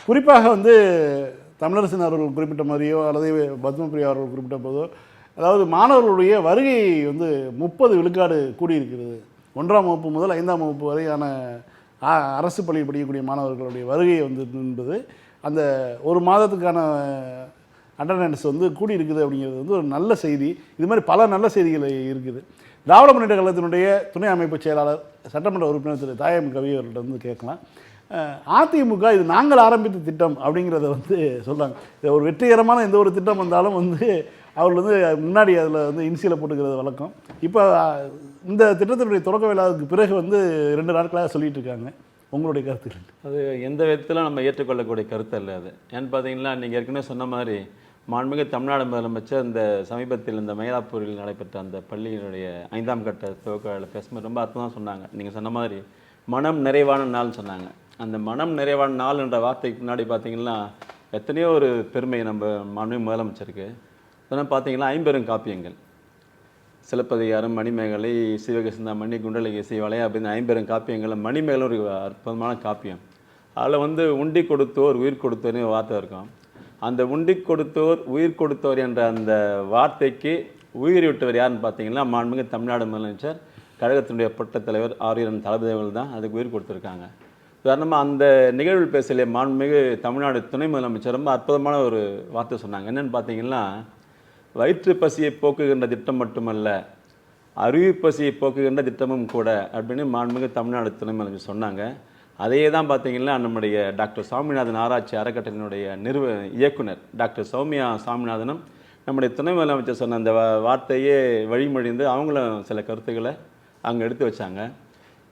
குறிப்பாக வந்து தமிழரசன் அவர்கள் குறிப்பிட்ட மாதிரியோ அல்லது பத்மபிரியா அவர்கள் குறிப்பிட்ட போதோ, அதாவது மாணவர்களுடைய வருகை வந்து 30 விழுக்காடு கூடியிருக்கிறது. 1ஆம் வகுப்பு முதல் 5ஆம் வகுப்பு வரையான அரசு பள்ளியில் படிக்கக்கூடிய மாணவர்களுடைய வருகை வந்து என்பது அந்த ஒரு மாதத்துக்கான அட்டண்டன்ஸ் வந்து கூடியிருக்குது அப்படிங்கிறது வந்து ஒரு நல்ல செய்தி. இது மாதிரி பல நல்ல செய்திகள் இருக்குது. திராவிட முன்னேற்ற கழகத்தினுடைய துணை அமைப்பு செயலாளர் சட்டமன்ற உறுப்பினர் திரு தாயம் கவி அவர்கள்ட்ட வந்து கேட்கலாம். அதிமுக இது நாங்கள் ஆரம்பித்த திட்டம் அப்படிங்கிறத வந்து சொல்கிறாங்க. இது ஒரு வெற்றிகரமான எந்த ஒரு திட்டம் வந்தாலும் வந்து அவர்கள் வந்து முன்னாடி அதில் வந்து இன்சியலை போட்டுக்கிறது வழக்கம். இப்போ இந்த திட்டத்தினுடைய தொடக்க விழாவுக்கு பிறகு வந்து 2 நாட்களாக சொல்லிட்டு இருக்காங்க. உங்களுடைய கருத்துக்கள்? அது எந்த விதத்தில் நம்ம ஏற்றுக்கொள்ளக்கூடிய கருத்து இல்லை. அது ஏன்னு பார்த்தீங்கன்னா, நீங்கள் ஏற்கனவே சொன்ன மாதிரி மாண்புமிகு தமிழ்நாடு முதலமைச்சர் இந்த சமீபத்தில் இந்த மயிலாப்பூரில் நடைபெற்ற அந்த பள்ளியினுடைய 5ஆம் கட்ட துவக்க விழாவில் பேசும்போது ரொம்ப அர்த்தமாக சொன்னாங்க. நீங்கள் சொன்ன மாதிரி மனம் நிறைவான நாள்னு சொன்னாங்க. அந்த மனம் நிறைவான நாள் என்ற வார்த்தைக்கு முன்னாடி பார்த்தீங்கன்னா எத்தனையோ ஒரு பெருமை நம்ம மாண்புமிகு முதலமைச்சருக்கு. அதனால் பார்த்தீங்கன்னா 50 காப்பியங்கள், சிலப்பதிகாரம், மணிமேகலை, சிவக சிந்தாமணி, குண்டலகேசி, வளையாபதி, 50 காப்பியங்கள். மணிமேகலை ஒரு அற்புதமான காப்பியம். அதில் வந்து உண்டி கொடுத்தோர் உயிர் கொடுத்தோர்னு வார்த்தை இருக்கும். அந்த உண்டி கொடுத்தோர் உயிர் கொடுத்தோர் என்ற அந்த வார்த்தைக்கு உயிர் விட்டவர் யாருன்னு பார்த்தீங்கன்னா மாண்புமிகு தமிழ்நாடு முதலமைச்சர் கழகத்தினுடைய பொட்ட தலைவர் ஆரியரன் தளபதி அவர்கள் தான் அதுக்கு உயிர் கொடுத்துருக்காங்க. உதாரணமாக அந்த நிகழ்வில் பேசலையே மாண்புமிகு தமிழ்நாடு துணை முதலமைச்சர் ரொம்ப அற்புதமான ஒரு வார்த்தை சொன்னாங்க. என்னென்னு பார்த்தீங்கன்னா, வயிற்று பசியை போக்குகின்ற திட்டம் மட்டுமல்ல, அறிவு பசியை போக்குகின்ற திட்டமும் கூட அப்படின்னு மாண்புமிகு தமிழ்நாடு துணை முதலமைச்சர் சொன்னாங்க. அதையே தான் பார்த்தீங்கன்னா நம்முடைய டாக்டர் சாமிநாதன் ஆராய்ச்சி அறக்கட்டளையினுடைய இயக்குனர் டாக்டர் சௌமியா சாமிநாதனும் நம்முடைய துணை முதலமைச்சர் சொன்ன அந்த வார்த்தையே வழிமொழிந்து அவங்களும் சில கருத்துக்களை அங்கே எடுத்து வச்சாங்க.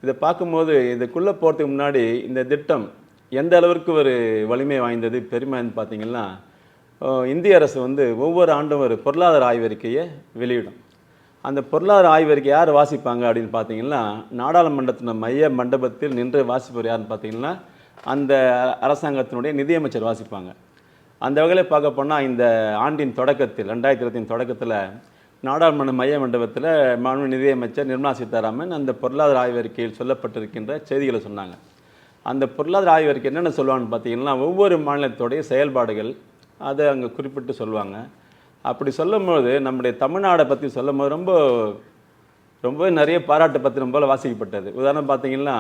இதை பார்க்கும்போது இதுக்குள்ளே போகிறதுக்கு முன்னாடி இந்த திட்டம் எந்த அளவிற்கு ஒரு வலிமை வாய்ந்தது, பெருமைன்னு பார்த்தீங்கன்னா, இந்திய அரசு வந்து ஒவ்வொரு ஆண்டும் ஒரு பொருளாதார ஆய்வறிக்கையை வெளியிடும். அந்த பொருளாதார ஆய்வறிக்கை யார் வாசிப்பாங்க அப்படின்னு பார்த்தீங்கன்னா, நாடாளுமன்றத்தின் மைய மண்டபத்தில் நின்று வாசிப்பவர் யாருன்னு பார்த்தீங்கன்னா அந்த அரசாங்கத்தினுடைய நிதியமைச்சர் வாசிப்பாங்க. அந்த வகையில் பார்க்க போனால் இந்த ஆண்டின் தொடக்கத்தில் 2020 தொடக்கத்தில் நாடாளுமன்ற மைய மண்டபத்தில் மாண்புமிகு நிதியமைச்சர் நிர்மலா சீதாராமன் அந்த பொருளாதார ஆய்வறிக்கையில் சொல்லப்பட்டிருக்கின்ற செய்திகளை சொன்னாங்க. அந்த பொருளாதார ஆய்வறிக்கை என்னென்ன சொல்லுவாங்கன்னு பார்த்தீங்கன்னா, ஒவ்வொரு மாநிலத்துடைய செயல்பாடுகள் அதை அங்கே குறிப்பிட்டு சொல்லுவாங்க. அப்படி சொல்லும்போது நம்முடைய தமிழ்நாடை பற்றி சொல்லும்போது ரொம்ப நிறைய பாராட்டு பத்திரம் போல் வாசிக்கப்பட்டது. உதாரணம் பார்த்தீங்கன்னா,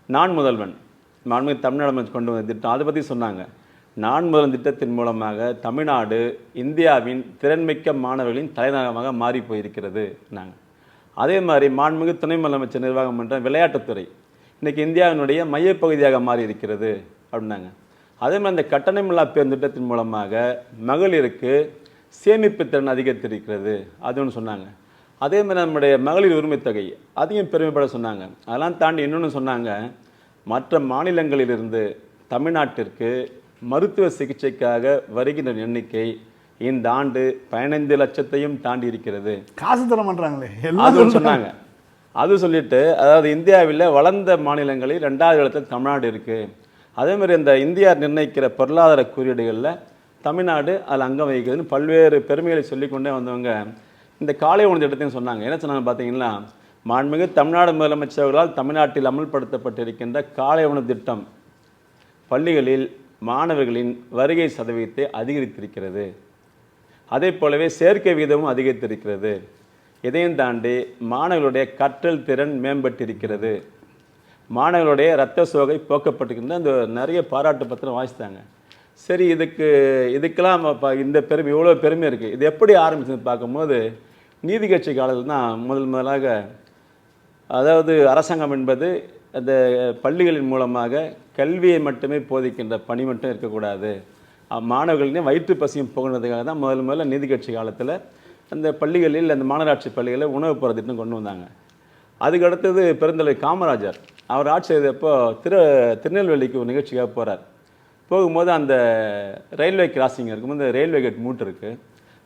நான் முதல்வன் மாண்புமிகு தமிழ்நாடு கொண்டு வந்த திட்டம் அதை பற்றி சொன்னாங்க. நான் முதல்வன் திட்டத்தின் மூலமாக தமிழ்நாடு இந்தியாவின் திறன்மிக்க மாணவர்களின் தலைநகரமாக மாறி போயிருக்கிறது நாங்கள். அதே மாதிரி மாண்புமிகு துணை முதலமைச்சர் நிர்வாகம் என்ற விளையாட்டுத்துறை இன்றைக்கி இந்தியாவினுடைய மையப்பகுதியாக மாறி இருக்கிறது அப்படின்னாங்க. அதே மாதிரி அந்த கட்டணமில்லா பேருந்து திட்டத்தின் மூலமாக மகளிருக்கு சேமிப்பு திறன் அதிகரித்திருக்கிறது அதுன்னு சொன்னாங்க. அதே மாதிரி நம்முடைய மகளிர் உரிமை தொகை அதையும் பெருமைப்பட சொன்னாங்க. அதெல்லாம் தாண்டி இன்னொன்று சொன்னாங்க, மற்ற மாநிலங்களிலிருந்து தமிழ்நாட்டிற்கு மருத்துவ சிகிச்சைக்காக வருகின்ற எண்ணிக்கை இந்த ஆண்டு 15 லட்சத்தையும் தாண்டி இருக்கிறது. காசு தர மாட்டாங்களே அதுவும் சொன்னாங்க. அது சொல்லிட்டு, அதாவது இந்தியாவில் வளர்ந்த மாநிலங்களில் 2வது இடத்தில் தமிழ்நாடு இருக்குது. அதே மாதிரி இந்த இந்தியா நிர்ணயிக்கிற பொருளாதார குறியீடுகளில் தமிழ்நாடு அதில் அங்கம் வகிக்கிறதுன்னு பல்வேறு பெருமைகளை சொல்லிக்கொண்டே வந்தவங்க இந்த காலை உணவு திட்டத்தையும் சொன்னாங்க. என்ன சொன்னாங்க பார்த்தீங்கன்னா, மாண்புமிகு தமிழ்நாடு முதலமைச்சர்களால் தமிழ்நாட்டில் அமல்படுத்தப்பட்டிருக்கின்ற காலை உணவு திட்டம் பள்ளிகளில் மாணவர்களின் வருகை சதவீதத்தை அதிகரித்திருக்கிறது. அதே போலவே சேர்க்கை வீதமும் அதிகரித்திருக்கிறது. இதையும் தாண்டி மாணவர்களுடைய கற்றல் திறன் மேம்பட்டிருக்கிறது. மாணவர்களுடைய இரத்த சோகை போக்கப்பட்டிருக்கின்ற அந்த நிறைய பாராட்டு பத்திரம் வாசித்தாங்க. சரி, இதுக்கெல்லாம் இந்த பெருமை இவ்வளோ பெருமை இருக்குது. இது எப்படி ஆரம்பிச்சுன்னு பார்க்கும்போது நீதி கட்சி காலத்தில் தான் முதலாக, அதாவது அரசாங்கம் என்பது அந்த பள்ளிகளின் மூலமாக கல்வியை மட்டுமே போதிக்கின்ற பணி மட்டும் இருக்கக்கூடாது, மாணவர்களின் வயிற்று பசியும் போகிறதுக்காக தான் முதல்ல நீதி கட்சி காலத்தில் அந்த பள்ளிகளில் அந்த மாநகராட்சி பள்ளிகளில் உணவு போகிற திட்டம் கொண்டு வந்தாங்க. அதுக்கு அடுத்தது பெருந்தலைவர் காமராஜர் அவர் ஆட்சி செய்தப்போ திருநெல்வேலிக்கு ஒரு நிகழ்ச்சிக்காக போகிறார். போகும்போது அந்த ரயில்வே கிராசிங் இருக்கும்போது அந்த ரயில்வே கேட் மூட்டு இருக்குது.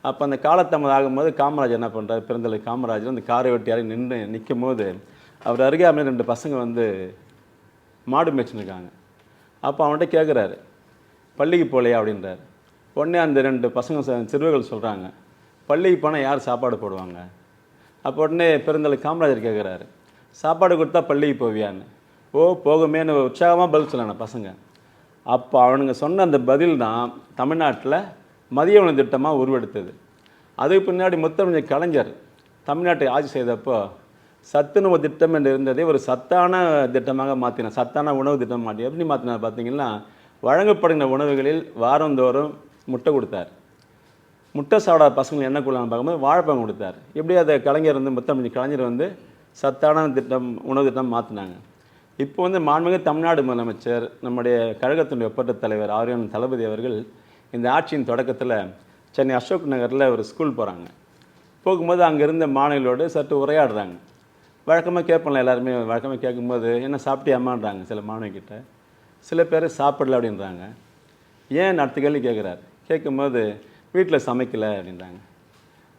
அப்போ அந்த காலத்தாமதம் ஆகும்போது காமராஜர் என்ன பண்ணுறாரு, பெருந்தலைவர் காமராஜர் அந்த காரை வெட்டி யாரையும் நிற்கும் போது அவர் அருகாமையில் 2 பசங்க வந்து மாடு மேய்ச்சிருக்காங்க. அப்போ அவன்கிட்ட கேட்குறாரு, பள்ளிக்கு போகலையா அப்படின்றார். உடனே அந்த 2 பசங்க சிறுவர்கள் சொல்கிறாங்க, பள்ளிக்கு போனால் யார் சாப்பாடு போடுவாங்க? அப்போ உடனே பெருந்தலைவர் காமராஜர் கேட்குறாரு, சாப்பாடு கொடுத்தா பள்ளிக்கு போவியான்னு. ஓ போகுமேன்னு உற்சாகமாக பதில் சொன்னாங்க பசங்க. அப்போ அவனுங்க சொன்ன அந்த பதில் தான் தமிழ்நாட்டில் மதிய உணவு திட்டமாக உருவெடுத்தது. அதுக்கு பின்னாடி முத்தமிழ் கலைஞர் தமிழ்நாட்டை ஆட்சி செய்தப்போ சத்துணவு திட்டம் என்று இருந்ததை ஒரு சத்தான திட்டமாக மாற்றினார். சத்தான உணவு திட்டம் மாற்றி எப்படி மாற்றினார் பார்த்தீங்கன்னா, வழங்கப்படுகிற உணவுகளில் வாரந்தோறும் முட்டை கொடுத்தார். முட்டை சாப்பிடாத பசங்களை என்ன கொள்ளலாம்னு பார்க்கும்போது வாழைப்பழம் கொடுத்தார். இப்படி அதை கலைஞர் முத்தமிழ் கலைஞர் சத்தான திட்டம் உணவு திட்டம் மாற்றினாங்க. இப்போ மாண்புமிகு தமிழ்நாடு முதலமைச்சர் நம்முடைய கழகத்தினுடைய ஒப்பற்ற தலைவர் ஆரியன் தளபதி அவர்கள் இந்த ஆட்சியின் தொடக்கத்தில் சென்னை அசோக் நகரில் ஒரு ஸ்கூல் போகிறாங்க. போகும்போது அங்கே இருந்த மாணவிகளோடு சற்று உரையாடுறாங்க. வழக்கமாக கேட்போம்ல, எல்லாருமே வழக்கமாக கேட்கும்போது என்ன சாப்பிட்டியாமான்றாங்க சில மாணவிகிட்ட. சில பேர் சாப்பிடல அப்படின்றாங்க. ஏன் அடுத்த கேள்வி கேட்குறாரு. கேட்கும்போது வீட்டில் சமைக்கலை அப்படின்றாங்க.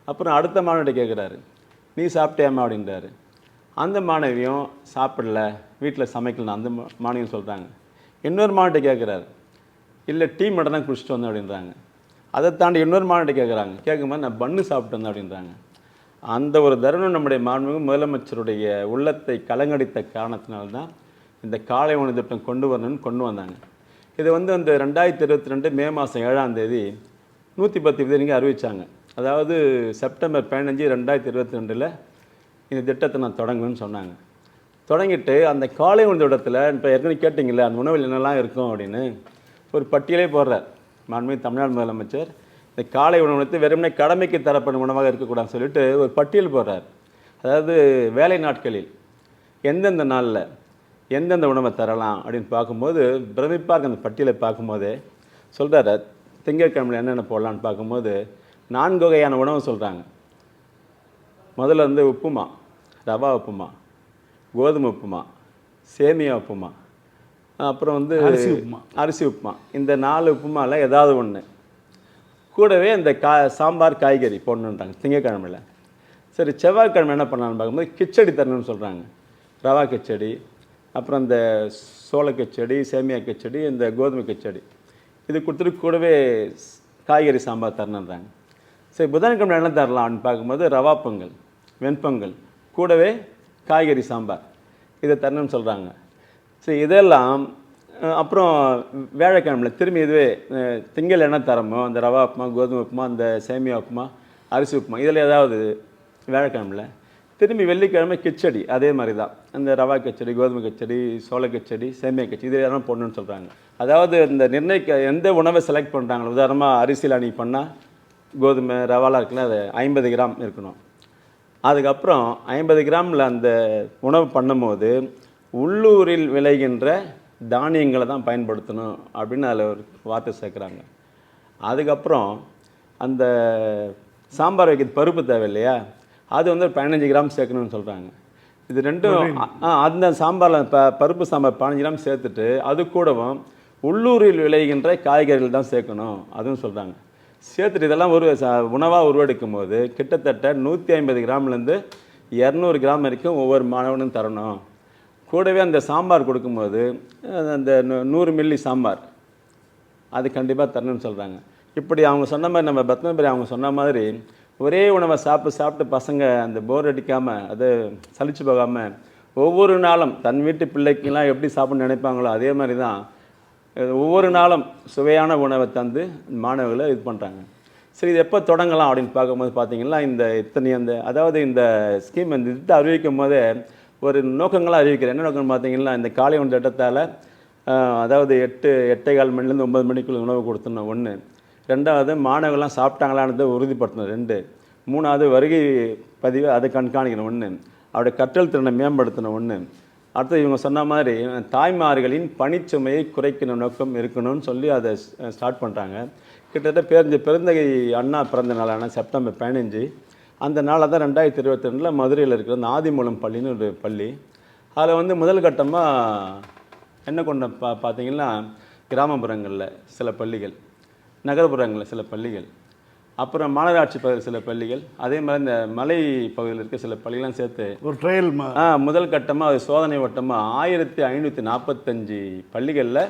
அப்புறம் அடுத்த மாணவிட்ட கேட்குறாரு, நீ சாப்பிட்டியாமா அப்படின்றாரு. அந்த மாணவியும் சாப்பிடல, வீட்டில் சமைக்கலன்னு அந்த மாணவியும் சொல்கிறாங்க. இன்னொரு மாணவிட்ட கேட்குறாரு, இல்லை டீ மட்டும் தான் குடிச்சிட்டு வந்தேன் அப்படின்றாங்க. அதை தாண்டி இன்னொரு மாணவிட்ட கேட்குறாங்க. கேட்கும்போது நான் பன்னு சாப்பிட்டு வந்தேன் அப்படின்றாங்க. அந்த ஒரு தருணம் நம்முடைய மாண்புமிகு முதலமைச்சருடைய உள்ளத்தை கலங்கடித்த காரணத்தினால்தான் இந்த காலை உணவு திட்டம் கொண்டு வரணும்னு கொண்டு வந்தாங்க. இது அந்த 2022 மே மாதம் 7ஆம் தேதி 110 விதிங்க அறிவித்தாங்க. அதாவது செப்டம்பர் 15, 2022 இந்த திட்டத்தை நான் தொடங்குவேன்னு சொன்னாங்க. தொடங்கிட்டு அந்த காலை உணவு திட்டத்தில் இப்போ ஏற்கனவே கேட்டிங்களே அந்த உணவில் என்னெல்லாம் இருக்கும் அப்படின்னு ஒரு பட்டியலே போடுறார் மாண்புமிகு தமிழ்நாடு முதலமைச்சர். இந்த காலை உணவு வெறுமனே கடமைக்கு தரப்படும் உணவாக இருக்கக்கூடாதுன்னு சொல்லிட்டு ஒரு பட்டியல் போடுறார். அதாவது வேலை நாட்களில் எந்தெந்த நாளில் எந்தெந்த உணவை தரலாம் அப்படின்னு பார்க்கும்போது பிரமிப்பாக இருக்கு. அந்த பட்டியலை பார்க்கும்போதே சொல்கிறார், திங்கட்கிழமையில் என்னென்ன போடலான்னு பார்க்கும்போது 4 வகையான உணவு சொல்கிறாங்க. முதல்ல உப்புமா, ரவா உப்புமா, கோதுமை உப்புமா, சேமியா உப்புமா, அப்புறம் அரிசி உப்புமா. இந்த 4 உப்புமாவில் ஏதாவது ஒன்று கூடவே இந்த சாம்பார் காய்கறி போடணுன்றாங்க திங்கட்கிழமையில். சரி, செவ்வாய்க்கிழமை என்ன பண்ணலான்னு பார்க்கும்போது கிச்சடி தரணும்னு சொல்கிறாங்க. ரவா கிச்சடி, அப்புறம் இந்த சோள கிச்சடி, சேமியா கிச்சடி, இந்த கோதுமை கிச்சடி இது கொடுத்துட்டு கூடவே காய்கறி சாம்பார் தரணுன்றாங்க. சரி, புதன்கிழமை என்ன தரலாம் அப்படின்னு பார்க்கும்போது ரவா பொங்கல், வெண்பொங்கல் கூடவே காய்கறி சாம்பார் இதை தரணும்னு சொல்கிறாங்க. சரி, இதெல்லாம் அப்புறம் வியாழக்கிழமையில் திரும்பி இதுவே திங்கள் என்ன தரமோ அந்த ரவா உப்புமா, கோதுமை உப்புமா, அந்த சேமியா உப்புமா, அரிசி உப்புமா இதில் ஏதாவது வியாழக்கிழமையில். திரும்பி வெள்ளிக்கிழமை கிச்சடி அதே மாதிரி தான். அந்த ரவா கிச்சடி, கோதுமை கிச்சடி, சோள கிச்சடி, சேமியா கிச்சடி இது எல்லாம் போடணும்னு சொல்கிறாங்க. அதாவது இந்த நிர்ணயிக்க எந்த உணவை செலக்ட் பண்ணுறாங்களோ, உதாரணமாக அரிசியில் அன்றைக்கி பண்ணால் கோதுமை ரவாலாம் இருக்குல்ல, அது 50 கிராம் இருக்கணும். அதுக்கப்புறம் 50 கிராமில் அந்த உணவு பண்ணும்போது உள்ளூரில் விளைகின்ற தானியங்களை தான் பயன்படுத்தணும் அப்படின்னு அதில் ஒரு வார்த்தை சேர்க்குறாங்க. அதுக்கப்புறம் அந்த சாம்பார் வைக்கிறது பருப்பு தேவை இல்லையா, அது 15 கிராம் சேர்க்கணும்னு சொல்கிறாங்க. இது ரெண்டும் அந்த சாம்பாரில் பருப்பு சாம்பார் 15 கிராம் சேர்த்துட்டு அது கூடவும் உள்ளூரில் விளைகின்ற காய்கறிகள் தான் சேர்க்கணும் அதுவும் சொல்கிறாங்க. சேர்த்துட்டு இதெல்லாம் ஒரு உணவாக உருவெடுக்கும் போது கிட்டத்தட்ட 150 கிராம்லேருந்து 200 கிராம் வரைக்கும் ஒவ்வொரு மாணவனும் தரணும். கூடவே அந்த சாம்பார் கொடுக்கும்போது அந்த 100 மில்லி சாம்பார் அது கண்டிப்பாக தரணும்னு சொல்கிறாங்க. இப்படி அவங்க சொன்ன மாதிரி, நம்ம பத்மபிரி அவங்க சொன்ன மாதிரி ஒரே உணவை சாப்பிட்டு பசங்க அந்த போர் அடிக்காமல், அது சலிச்சு போகாமல் ஒவ்வொரு நாளும் தன் வீட்டு பிள்ளைக்கெல்லாம் எப்படி சாப்பிட்ணுன்னு நினைப்பாங்களோ அதே மாதிரி தான் ஒவ்வொரு நாளும் சுவையான உணவை தந்து மாணவர்களை இது பண்ணுறாங்க. சரி, இது எப்போ தொடங்கலாம் அப்படின்னு பார்க்கும்போது பார்த்தீங்கன்னா அதாவது இந்த ஸ்கீம் இந்த திட்டத்தை அறிவிக்கும் போதே ஒரு நோக்கங்களாக அறிவிக்கிறேன். என்ன நோக்கம்னு பார்த்தீங்கன்னா, இந்த காலை உணவு திட்டத்தால் அதாவது 8:15 மணிலேருந்து 9 மணிக்குள்ள உணவு கொடுத்துடணும் 1. 2வது மாணவர்கள்லாம் சாப்பிட்டாங்களான்னு உறுதிப்படுத்தணும் 2. 3வது வருகை பதிவு அதை கண்காணிக்கணும் 1. அவருடைய கற்றல் திறனை மேம்படுத்தணும் 1. அடுத்து இவங்க சொன்ன மாதிரி தாய்மார்களின் பணிச்சுமையை குறைக்கிற நோக்கம் இருக்கணும்னு சொல்லி அதை ஸ்டார்ட் பண்ணுறாங்க. கிட்டத்தட்ட பெருந்தகை அண்ணா பிறந்த நாளான செப்டம்பர் 15 அந்த நாளில் தான் 2022 மதுரையில் இருக்கிற அந்த ஆதிமூலம் பள்ளின்னு ஒரு பள்ளி. அதில் முதல் கட்டமாக என்ன கொண்ட பார்த்தீங்கன்னா, கிராமப்புறங்களில் சில பள்ளிகள், நகர்ப்புறங்களில் சில பள்ளிகள், அப்புறம் மாநகராட்சி பகுதியில் சில பள்ளிகள், அதே மாதிரி இந்த மலை பகுதியில் இருக்க சில பள்ளிகள்லாம் சேர்த்து ஒரு ட்ரையல் முதல் கட்டமாக அது சோதனை வட்டமாக 1545 பள்ளிகளில்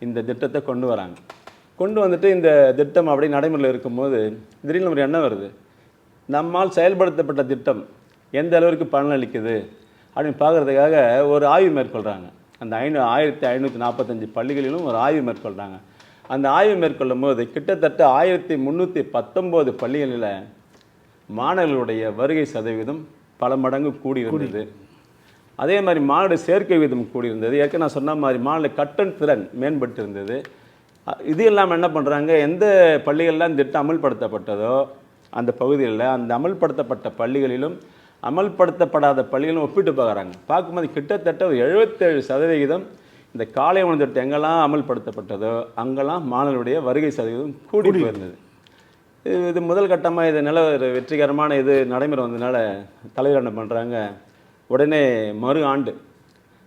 இந்த திட்டத்தை கொண்டு வராங்க. கொண்டு வந்துட்டு இந்த திட்டம் அப்படியே நடைமுறையில் இருக்கும்போது திடீர்னு ஒரு எண்ணம் வருது, நம்மால் செயல்படுத்தப்பட்ட திட்டம் எந்த அளவிற்கு பலனளிக்குது அப்படின்னு பார்க்குறதுக்காக ஒரு ஆய்வு மேற்கொள்கிறாங்க. அந்த 1545 பள்ளிகளிலும் ஒரு ஆய்வு மேற்கொள்கிறாங்க. அந்த ஆய்வு மேற்கொள்ளும் போது கிட்டத்தட்ட 1319 பள்ளிகளில் மாணவர்களுடைய வருகை சதவீதம் பல மடங்கு கூடியிருந்தது. அதே மாதிரி மாணவர் சேர்க்கை வீதம் கூடியிருந்தது. ஏற்கனவே நான் சொன்ன மாதிரி மாணவர் கற்றல் திறன் மேம்பட்டு இருந்தது. இது இல்லாமல் என்ன பண்ணுறாங்க, எந்த பள்ளிகள்லாம் இந்த திட்டம் அமல்படுத்தப்பட்டதோ அந்த பகுதிகளில் அந்த அமல்படுத்தப்பட்ட பள்ளிகளிலும் அமல்படுத்தப்படாத பள்ளிகளும் ஒப்பிட்டு பார்க்குறாங்க. பார்க்கும்போது கிட்டத்தட்ட ஒரு 77% இந்த காலை உணவு திட்டம் எங்கெல்லாம் அமல்படுத்தப்பட்டதோ அங்கெல்லாம் மாணவர்களுடைய வருகை சதவீதம் கூடி போயிருந்தது. இது முதல் கட்டமாக இது நல்ல ஒரு வெற்றிகரமான இது நடைமுறை வந்ததுனால தலைவர் என்ன பண்ணுறாங்க, உடனே மறு ஆண்டு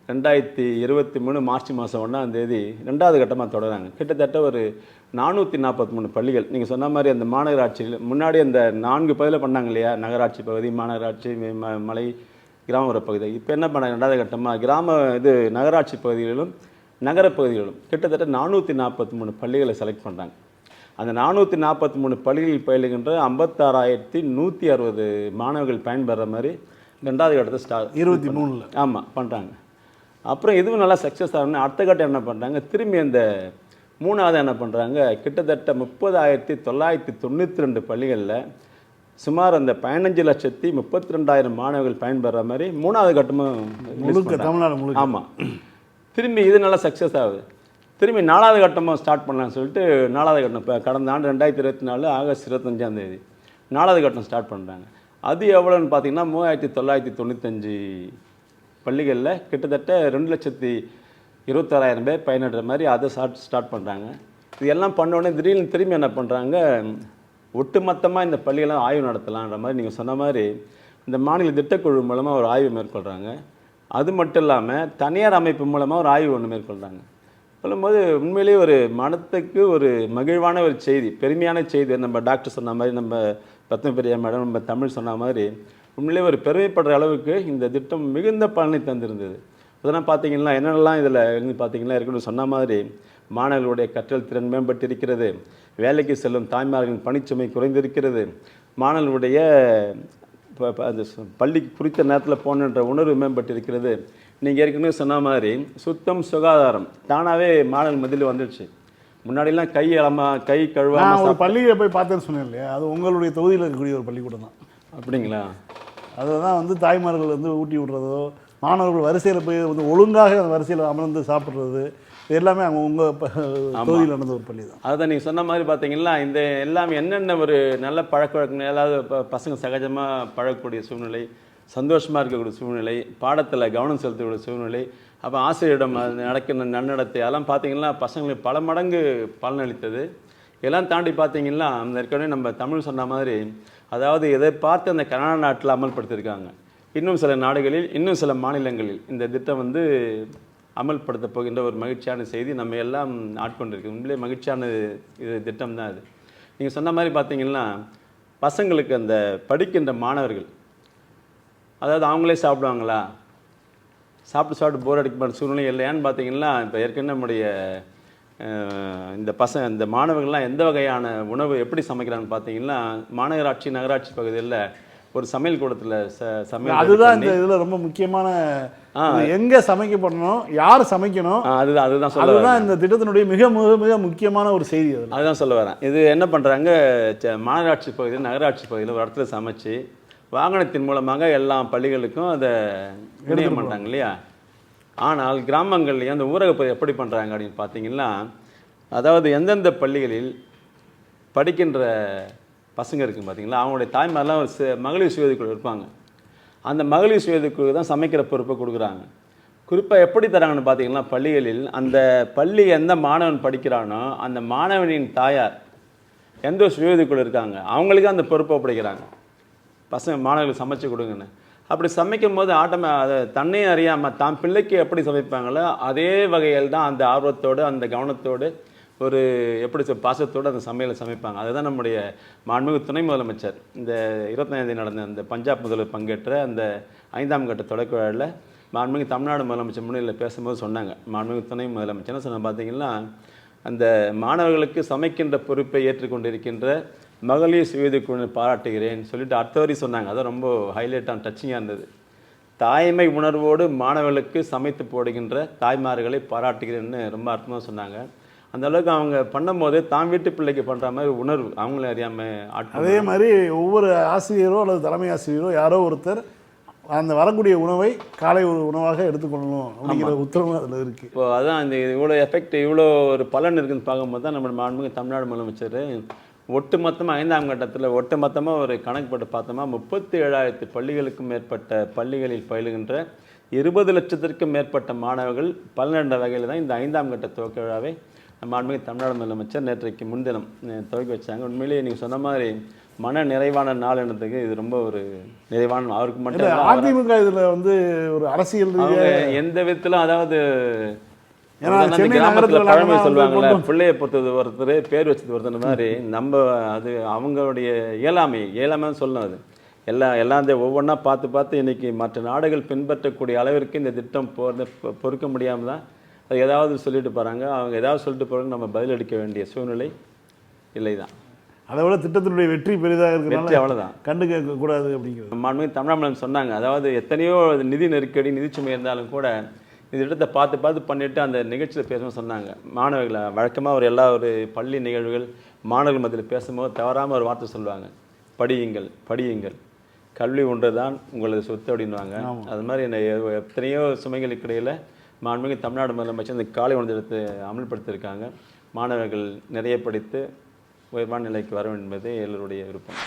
2023 மார்ச் மாதம் 1ஆம் தேதி 2வது கட்டமாக தொடராங்க. கிட்டத்தட்ட ஒரு 443 பள்ளிகள். நீங்கள் சொன்ன மாதிரி அந்த மாநகராட்சியில் முன்னாடி அந்த 4 பகுதியில் பண்ணாங்க இல்லையா, நகராட்சி பகுதி, மாநகராட்சி, மலை, கிராமப்புற பகுதி. இப்போ என்ன பண்ணாங்க, 2வது கட்டமாக நகராட்சி பகுதிகளிலும் நகரப்பகுதிகளிலும் கிட்டத்தட்ட 443 பள்ளிகளை செலக்ட் பண்ணுறாங்க. அந்த 443 பள்ளிகளில் பயிலுகின்ற 56,160 மாணவர்கள் பயன்பெற மாதிரி 2வது கட்டத்தை 23 ஆமாம் பண்ணுறாங்க. அப்புறம் இதுவும் நல்லா சக்ஸஸ் ஆகணும்னு அடுத்த கட்டம் என்ன பண்ணுறாங்க, திரும்பி அந்த 3வது என்ன பண்ணுறாங்க, கிட்டத்தட்ட 30,992 பள்ளிகளில் சுமார் அந்த 15,32,000 மாணவர்கள் பயன்பெற மாதிரி 3வது கட்டமும் தமிழ்நாடு முழுக்க. ஆமாம், திரும்பி இது நல்லா சக்ஸஸ் ஆகுது. திரும்பி 4வது கட்டமாக ஸ்டார்ட் பண்ணலான்னு சொல்லிட்டு 4வது கட்டம் இப்போ கடந்த ஆண்டு 2024 ஆகஸ்ட் 25ஆம் தேதி 4வது கட்டம் ஸ்டார்ட் பண்ணுறாங்க. அது எவ்வளோன்னு பார்த்தீங்கன்னா 3,995 பள்ளிகளில் கிட்டத்தட்ட 2,26,000 பேர் பயனடுற மாதிரி அதை ஸ்டார்ட் பண்ணுறாங்க. இது எல்லாம் பண்ணோடனே திடீர்னு திரும்பி என்ன பண்ணுறாங்க, ஒட்டுமொத்தமாக இந்த பள்ளிகளாம் ஆய்வு நடத்தலான்ற மாதிரி நீங்கள் சொன்ன மாதிரி இந்த மாநில திட்டக்குழு மூலமாக ஒரு ஆய்வு மேற்கொள்கிறாங்க. அது மட்டும் இல்லாமல் தனியார் அமைப்பு மூலமாக ஒரு ஆய்வு ஒன்று மேற்கொள்கிறாங்க. சொல்லும்போது உண்மையிலேயே ஒரு மனத்துக்கு ஒரு மகிழ்வான ஒரு செய்தி, பெருமையான செய்தி. நம்ம டாக்டர் சொன்ன மாதிரி, நம்ம பத்மபிரியா மேடம், நம்ம தமிழ் சொன்ன மாதிரி உண்மையிலே ஒரு பெருமைப்படுற அளவுக்கு இந்த திட்டம் மிகுந்த பலனை தந்திருந்தது. அதெல்லாம் பார்த்தீங்கன்னா என்னென்னலாம் இதில் இருந்து பார்த்தீங்கன்னா ஏற்கனவே சொன்ன மாதிரி மாணவர்களுடைய கற்றல் திறன் மேம்பட்டிருக்கிறது, வேலைக்கு செல்லும் தாய்மார்களின் பணிச்சுமை குறைந்திருக்கிறது, மாணவர்களுடைய அந்த பள்ளிக்கு குறித்த நேரத்தில் போகணுன்ற உணர்வு மேம்பட்டிருக்கிறது. நீங்கள் ஏற்கனவே சொன்ன மாதிரி சுத்தம் சுகாதாரம் தானாகவே மாணவர்கள் மத்தியில் வந்துடுச்சு. முன்னாடிலாம் கை கழுவாமல் ஒரு பள்ளியை போய் பார்த்தேன்னு சொன்னேன் இல்லையா, அது உங்களுடைய தொகுதியில் இருக்கக்கூடிய ஒரு பள்ளிக்கூடம் தான். அப்படிங்களா? அதில் தான் தாய்மார்கள் ஊட்டி விடுறதோ, மாணவர்கள் வரிசையில் போய் ஒழுங்காக அந்த வரிசையில் அமர்ந்து சாப்பிட்றது, இது எல்லாமே அவங்க உங்கள் தொகுதியில் நடந்த ஒரு பள்ளி தான். அதுதான் நீங்கள் சொன்ன மாதிரி பார்த்தீங்கன்னா இந்த எல்லாமே என்னென்ன ஒரு நல்ல பழக்க வழக்கங்கள், ஏதாவது பசங்க சகஜமாக பழகக்கூடிய சூழ்நிலை, சந்தோஷமாக இருக்கக்கூடிய சூழ்நிலை, பாடத்தில் கவனம் செலுத்தக்கூடிய சூழ்நிலை, அப்போ ஆசிரியரிடம் நடக்கிற நன்னடத்தை, அதெல்லாம் பார்த்தீங்கன்னா பசங்களுக்கு பல மடங்கு பலனளித்தது. இதெல்லாம் தாண்டி பார்த்தீங்கன்னா அந்த ஏற்கனவே நம்ம தமிழ் சொன்ன மாதிரி, அதாவது இதை பார்த்து அந்த கனடா நாட்டில் அமல்படுத்தியிருக்காங்க. இன்னும் சில நாடுகளில், இன்னும் சில மாநிலங்களில் இந்த திட்டம் அமல்படுத்த போகின்ற ஒரு மகிழ்ச்சியான செய்தி நம்ம எல்லாம் ஆட்கொண்டிருக்கு. உண்மையிலே மகிழ்ச்சியான இது திட்டம் தான் அது. நீங்கள் சொன்ன மாதிரி பார்த்தீங்கன்னா பசங்களுக்கு அந்த படிக்கின்ற மாணவர்கள், அதாவது அவங்களே சாப்பிடுவாங்களா, சாப்பிட்டு போர் அடிக்க சூழ்நிலை இல்லையான்னு பார்த்தீங்கன்னா, இப்போ ஏற்கனவே நம்முடைய இந்த மாணவர்கள்லாம் எந்த வகையான உணவு எப்படி சமைக்கிறான்னு பார்த்தீங்கன்னா, மாநகராட்சி நகராட்சி பகுதியில் ஒரு சமையல் கூடத்தில் சமையல், அதுதான் இந்த இதில் ரொம்ப முக்கியமான, எங்கே சமைக்கப்படணும், யார் சமைக்கணும், அதுதான் இந்த திட்டத்தினுடைய மிக மிக மிக முக்கியமான ஒரு செய்தி. அதுதான் சொல்ல வரேன். இது என்ன பண்ணுறாங்க, மாநகராட்சி பகுதியில் நகராட்சி பகுதியில் ஒரு இடத்துல சமைச்சு வாகனத்தின் மூலமாக எல்லா பள்ளிகளுக்கும் அதை விநியோகம் பண்ணுறாங்க இல்லையா. ஆனால் கிராமங்கள்லேயும் அந்த ஊரக பகுதி எப்படி பண்ணுறாங்க அப்படின்னு பார்த்தீங்கன்னா, அதாவது எந்தெந்த பள்ளிகளில் படிக்கின்ற பசங்க இருக்குன்னு பார்த்தீங்களா, அவங்களுடைய தாய்மாரெலாம் ஒரு மகளிர் சுயதுக்குழு இருப்பாங்க. அந்த மகளிர் சுயதுக்குழு தான் சமைக்கிற பொறுப்பை கொடுக்குறாங்க. குறிப்பாக எப்படி தராங்கன்னு பார்த்தீங்கன்னா, பள்ளிகளில் அந்த பள்ளி எந்த மாணவன் படிக்கிறானோ அந்த மாணவனின் தாயார் எந்த சுயதுக்குழு இருக்காங்க அவங்களுக்கு அந்த பொறுப்பை ஒப்படைக்கிறாங்க, பசங்க மாணவர்களுக்கு சமைச்சு கொடுங்கன்னு. அப்படி சமைக்கும் போது அதை தன்னையும் அறியாமல் தான் பிள்ளைக்கு எப்படி சமைப்பாங்களோ அதே வகையில் தான் அந்த ஆர்வத்தோடு அந்த கவனத்தோடு ஒரு எப்படி பாசத்தோடு அந்த சமையலை சமைப்பாங்க. அதுதான் நம்முடைய மாண்புமிகு துணை முதலமைச்சர் இந்த 25ஆம் தேதி நடந்த அந்த பஞ்சாப் முதல்வர் பங்கேற்ற அந்த 5ஆம் கட்ட தொடக்க விழாவில் மாண்புமிகு தமிழ்நாடு முதலமைச்சர் முன்னிலையில் பேசும்போது சொன்னாங்க. மாண்புமிகு துணை முதலமைச்சர் என்ன சொன்ன பார்த்தீங்கன்னா, அந்த மாணவர்களுக்கு சமைக்கின்ற பொறுப்பை ஏற்றுக்கொண்டிருக்கின்ற மகளிர் சுயதுக்குழு பாராட்டுகிறேன் சொல்லிட்டு அடுத்த வரி சொன்னாங்க. அதான் ரொம்ப ஹைலைட்டாக டச்சிங்காக இருந்தது. தாய்மை உணர்வோடு மாணவர்களுக்கு சமைத்து போடுகின்ற தாய்மார்களை பாராட்டுகிறேன்னு ரொம்ப அர்த்தமாக சொன்னாங்க. அந்த அளவுக்கு அவங்க பண்ணும்போது தான் வீட்டு பிள்ளைக்கு பண்ணுற மாதிரி உணர்வு அவங்கள அறியாமல் அதே மாதிரி ஒவ்வொரு ஆசிரியரோ அல்லது தலைமை ஆசிரியரோ யாரோ ஒருத்தர் அந்த வரக்கூடிய உணவை காலை ஒரு உணவாக எடுத்துக்கொள்ளணும் அப்படிங்கிற உத்தரவு அதில் இருக்குது. இப்போ அதான் இந்த இவ்வளோ எஃபெக்ட் இவ்வளோ ஒரு பலன் இருக்குன்னு பார்க்கும்போது தான் நம்ம மாண்புமிகு தமிழ்நாடு முதலமைச்சர் ஒட்டுமொத்தமாக 5ஆம் கட்டத்தில் ஒட்டுமொத்தமாக ஒரு கணக்கு போட்டு பார்த்தோமா 37,000 பள்ளிகளுக்கும் மேற்பட்ட பள்ளிகளில் பயிலுகின்ற 20 லட்சத்திற்கும் மேற்பட்ட மாணவர்கள் பலனடைந்த வகையில் தான் இந்த 5ஆம் கட்ட துவக்க விழாவை மாண்புமிகு தமிழ்நாடு முதலமைச்சர் நேற்றைக்கு முன்தினம் துவக்கி வச்சாங்க. உண்மையிலேயே நீங்கள் சொன்ன மாதிரி மன நிறைவான நாள் என்னதுக்கு இது ரொம்ப ஒரு நிறைவான அவருக்கு மட்டும் அதிமுக இதில் வந்து ஒரு அரசியல் எந்த விதத்திலும் அதாவது ஏன்னா கிராமத்தில் பழமை சொல்லுவாங்கல்ல பிள்ளையை பொறுத்தது ஒருத்தர் பேர் வச்சது ஒருத்தர் மாதிரி நம்ம அது அவங்களுடைய இயலாமைன்னு சொல்லணும். அது எல்லாம் ஒவ்வொன்றா பார்த்து இன்னைக்கு மற்ற நாடுகள் பின்பற்றக்கூடிய அளவிற்கு இந்த திட்டம் பொறுக்க முடியாமல் தான் அது ஏதாவது சொல்லிட்டு போகிறாங்க. அவங்க ஏதாவது சொல்லிட்டு போகிறாங்க, நம்ம பதிலளிக்க வேண்டிய சூழ்நிலை இல்லை தான். அதை விட திட்டத்தினுடைய வெற்றி பெரிதாக இருக்கிறது அவ்வளோதான் கண்டுக்க கூடாது அப்படிங்கிறது மாண்புமிகு தமிழ்நாடு சொன்னாங்க. அதாவது எத்தனையோ நிதி நெருக்கடி நிதி சுமை இருந்தாலும் கூட இந்த திட்டத்தை பார்த்து பண்ணிவிட்டு அந்த நிகழ்ச்சியில் பேசணும்னு சொன்னாங்க. மாணவர்களை வழக்கமாக ஒரு பள்ளி நிகழ்வுகள் மாணவர்கள் மத்தியில் பேசும்போது தவறாமல் ஒரு வார்த்தை சொல்லுவாங்க, படியுங்கள் கல்வி ஒன்று தான் உங்களது சொத்து அப்படின்வாங்க. அது மாதிரி எத்தனையோ சுமைகளுக்கு இடையில் மாண்புமிகு தமிழ்நாடு முதலமைச்சர் இந்த காலை உணவு திட்டத்தை அமல்படுத்தியிருக்காங்க. மாணவர்கள் நிறைய படித்து உயர்வான நிலைக்கு வர வேண்டும் என்பதே எல்லோருடைய விருப்பம்.